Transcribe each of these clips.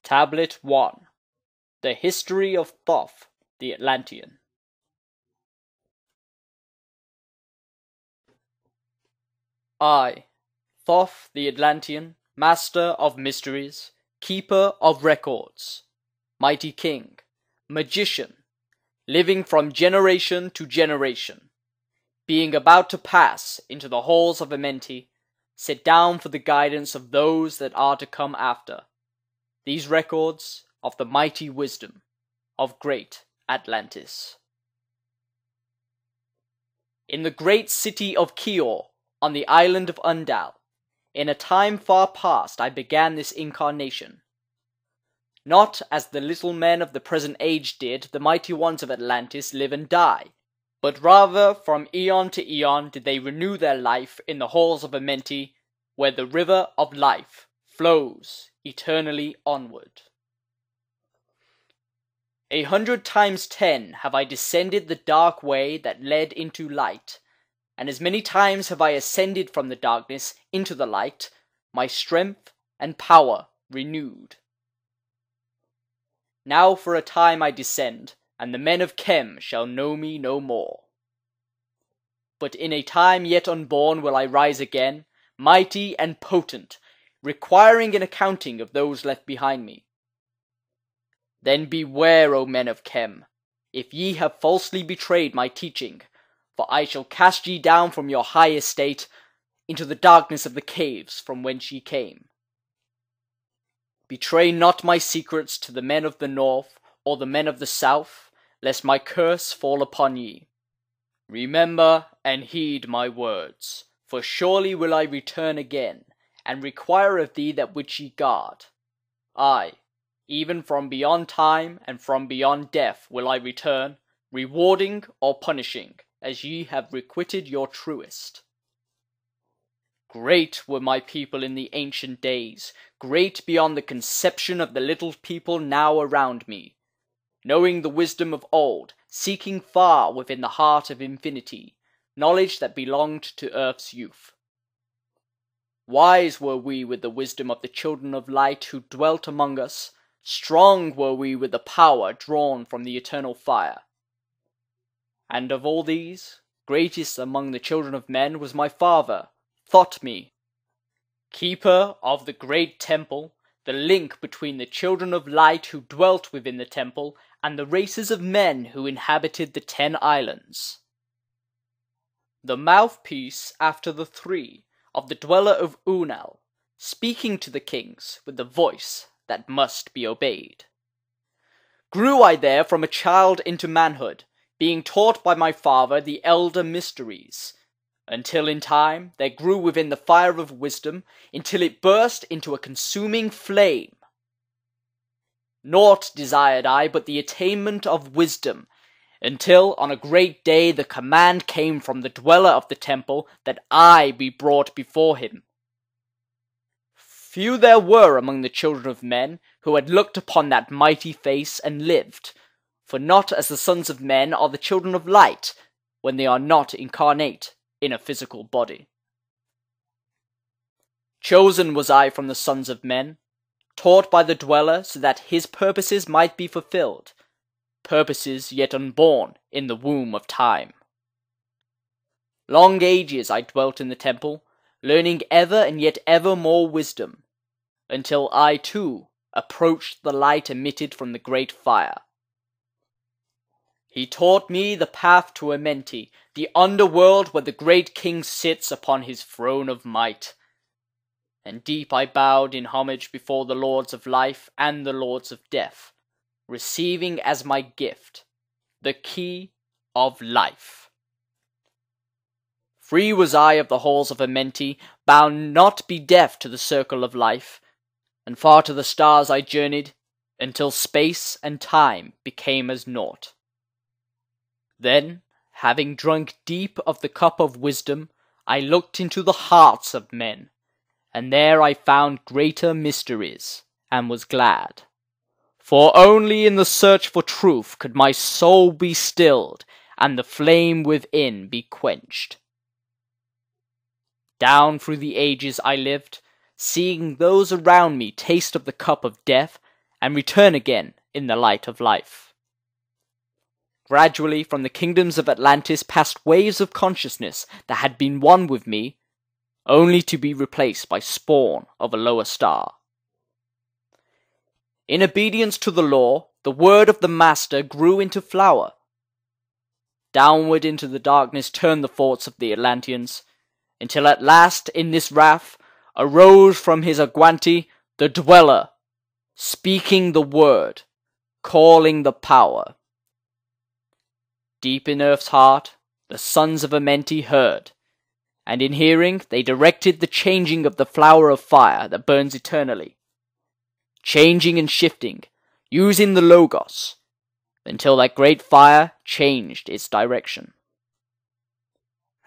Tablet 1. The History of Thoth the Atlantean. I, Thoth the Atlantean, master of mysteries, keeper of records, mighty king, magician, living from generation to generation, being about to pass into the halls of Amenti, sit down for the guidance of those that are to come after, these records of the mighty wisdom of great Atlantis. In the great city of Kior, on the island of Undal, in a time far past I began this incarnation. Not as the little men of the present age did the mighty ones of Atlantis live and die, but rather from eon to eon did they renew their life in the halls of Amenti, where the river of life flows eternally onward. 100 times 10 have I descended the dark way that led into light, and as many times have I ascended from the darkness into the light, my strength and power renewed. Now for a time I descend, and the men of Chem shall know me no more. But in a time yet unborn will I rise again, mighty and potent, requiring an accounting of those left behind me. Then beware, O men of Chem, if ye have falsely betrayed my teaching, for I shall cast ye down from your high estate into the darkness of the caves from whence ye came. Betray not my secrets to the men of the north or the men of the south, lest my curse fall upon ye. Remember and heed my words, for surely will I return again, and require of thee that which ye guard. Aye, even from beyond time and from beyond death will I return, rewarding or punishing, as ye have requited your truest. Great were my people in the ancient days, great beyond the conception of the little people now around me, knowing the wisdom of old, seeking far within the heart of infinity, knowledge that belonged to earth's youth. Wise were we with the wisdom of the children of light who dwelt among us, strong were we with the power drawn from the eternal fire. And of all these, greatest among the children of men was my father, Thoth, keeper of the great temple, the link between the children of light who dwelt within the temple and the races of men who inhabited the 10 islands. The mouthpiece after the 3 of the dweller of Unal, speaking to the kings with the voice that must be obeyed. Grew I there from a child into manhood, being taught by my father the elder mysteries, until in time there grew within the fire of wisdom, until it burst into a consuming flame. Naught desired I but the attainment of wisdom, until on a great day the command came from the dweller of the temple that I be brought before him. Few there were among the children of men who had looked upon that mighty face and lived, for not as the sons of men are the children of light, when they are not incarnate in a physical body. Chosen was I from the sons of men, taught by the dweller so that his purposes might be fulfilled, purposes yet unborn in the womb of time. Long ages I dwelt in the temple, learning ever and yet ever more wisdom, until I too approached the light emitted from the great fire. He taught me the path to Amenti, the underworld where the great king sits upon his throne of might. And deep I bowed in homage before the lords of life and the lords of death, receiving as my gift the key of life. Free was I of the halls of Amenti, bound not be deaf to the circle of life, and far to the stars I journeyed, until space and time became as naught. Then, having drunk deep of the cup of wisdom, I looked into the hearts of men, and there I found greater mysteries, and was glad. For only in the search for truth could my soul be stilled, and the flame within be quenched. Down through the ages I lived, seeing those around me taste of the cup of death, and return again in the light of life. Gradually from the kingdoms of Atlantis passed waves of consciousness that had been one with me, only to be replaced by spawn of a lower star. In obedience to the law, the word of the Master grew into flower. Downward into the darkness turned the thoughts of the Atlanteans, until at last in this wrath arose from his Aguanti the Dweller, speaking the word, calling the power. Deep in Earth's heart, the sons of Amenti heard, and in hearing they directed the changing of the flower of fire that burns eternally, changing and shifting, using the Logos, until that great fire changed its direction.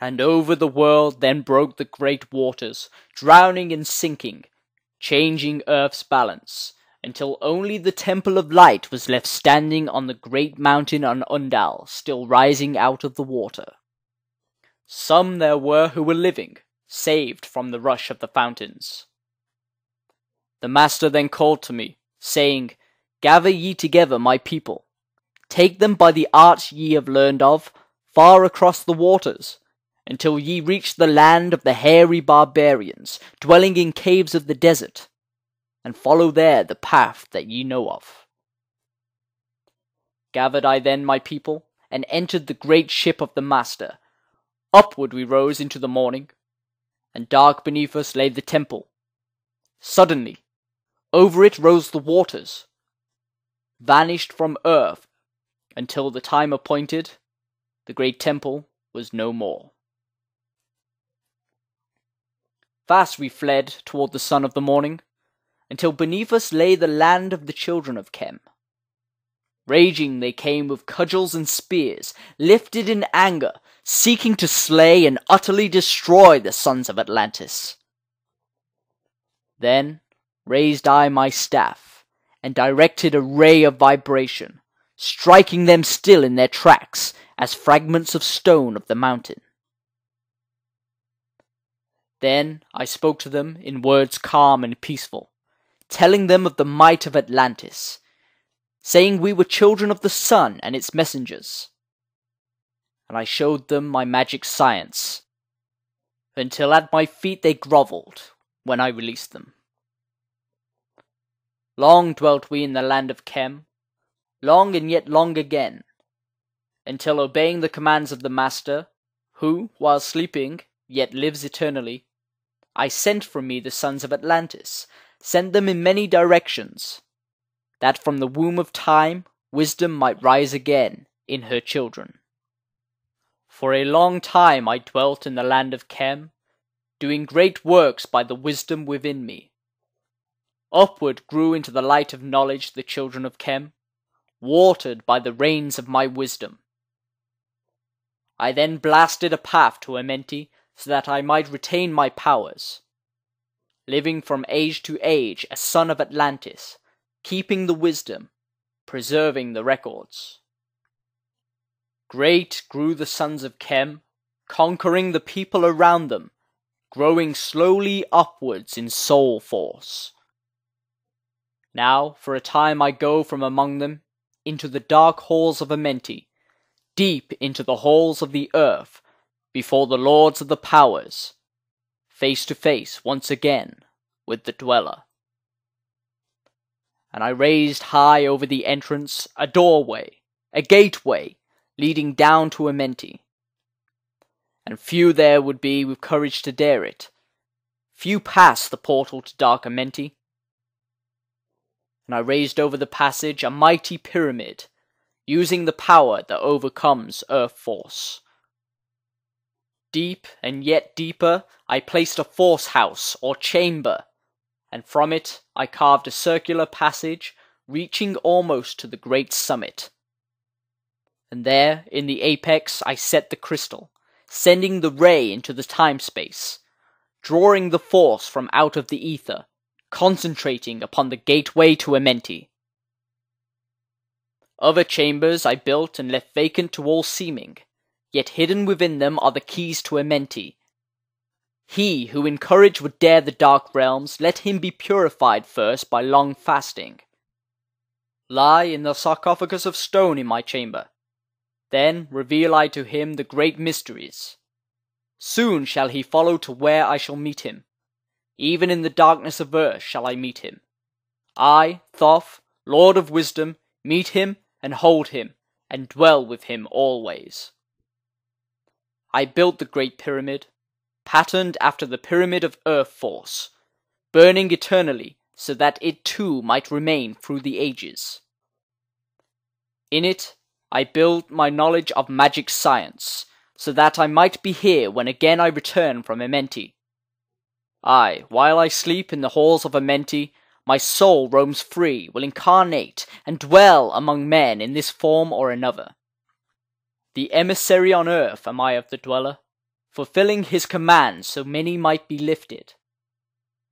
And over the world then broke the great waters, drowning and sinking, changing Earth's balance, until only the Temple of Light was left standing on the great mountain on Undal, still rising out of the water. Some there were who were living, saved from the rush of the fountains. The Master then called to me, saying, "Gather ye together my people. Take them by the arts ye have learned of, far across the waters, until ye reach the land of the hairy barbarians, dwelling in caves of the desert, and follow there the path that ye know of." Gathered I then my people, and entered the great ship of the Master. Upward we rose into the morning, and dark beneath us lay the temple. Suddenly, over it rose the waters, vanished from earth, until the time appointed, the great temple was no more. Fast we fled toward the sun of the morning, until beneath us lay the land of the children of Khem. Raging they came with cudgels and spears, lifted in anger, seeking to slay and utterly destroy the sons of Atlantis. Then raised I my staff, and directed a ray of vibration, striking them still in their tracks as fragments of stone of the mountain. Then I spoke to them in words calm and peaceful, telling them of the might of Atlantis, saying we were children of the sun and its messengers. And I showed them my magic science, until at my feet they grovelled when I released them. Long dwelt we in the land of Khem, long and yet long again, until obeying the commands of the Master, who, while sleeping, yet lives eternally, I sent from me the sons of Atlantis, sent them in many directions, that from the womb of time wisdom might rise again in her children. For a long time I dwelt in the land of Khem, doing great works by the wisdom within me. Upward grew into the light of knowledge the children of Khem, watered by the rains of my wisdom. I then blasted a path to Amenti, so that I might retain my powers, living from age to age a son of Atlantis, keeping the wisdom, preserving the records. Great grew the sons of Khem, conquering the people around them, growing slowly upwards in soul force. Now for a time I go from among them into the dark halls of Amenti, deep into the halls of the earth, before the lords of the powers, face to face once again with the Dweller. And I raised high over the entrance a doorway, a gateway, leading down to Amenti. And few there would be with courage to dare it. Few passed the portal to dark Amenti. And I raised over the passage a mighty pyramid, using the power that overcomes earth force. Deep and yet deeper I placed a force house or chamber, and from it I carved a circular passage reaching almost to the great summit. And there, in the apex, I set the crystal, sending the ray into the time-space, drawing the force from out of the ether, concentrating upon the gateway to Amenti. Other chambers I built and left vacant to all seeming, yet hidden within them are the keys to Amenti. He who in courage would dare the dark realms, let him be purified first by long fasting. lie in the sarcophagus of stone in my chamber. Then reveal I to him the great mysteries. Soon shall he follow to where I shall meet him. Even in the darkness of earth shall I meet him. I, Thoth, Lord of Wisdom, meet him and hold him, and dwell with him always. I built the great pyramid, patterned after the pyramid of earth force, burning eternally so that it too might remain through the ages. In it I built my knowledge of magic science, so that I might be here when again I return from Amenti. Aye, while I sleep in the halls of Amenti, my soul roams free, will incarnate, and dwell among men in this form or another. The emissary on earth am I of the Dweller, fulfilling his command so many might be lifted.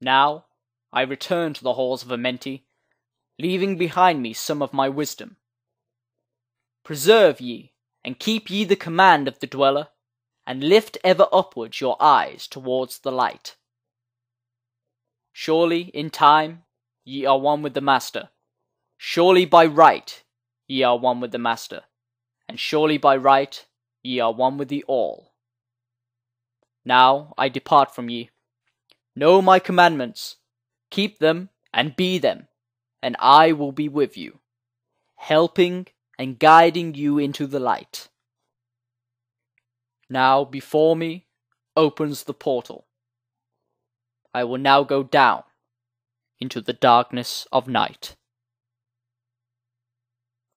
Now I return to the halls of Amenti, leaving behind me some of my wisdom. Preserve ye, and keep ye the command of the Dweller, and lift ever upwards your eyes towards the light. Surely in time ye are one with the Master. Surely by right ye are one with the Master, and surely by right ye are one with the All. Now I depart from ye. Know my commandments, keep them and be them, and I will be with you, helping and guiding you into the light. Now before me opens the portal. I will now go down into the darkness of night.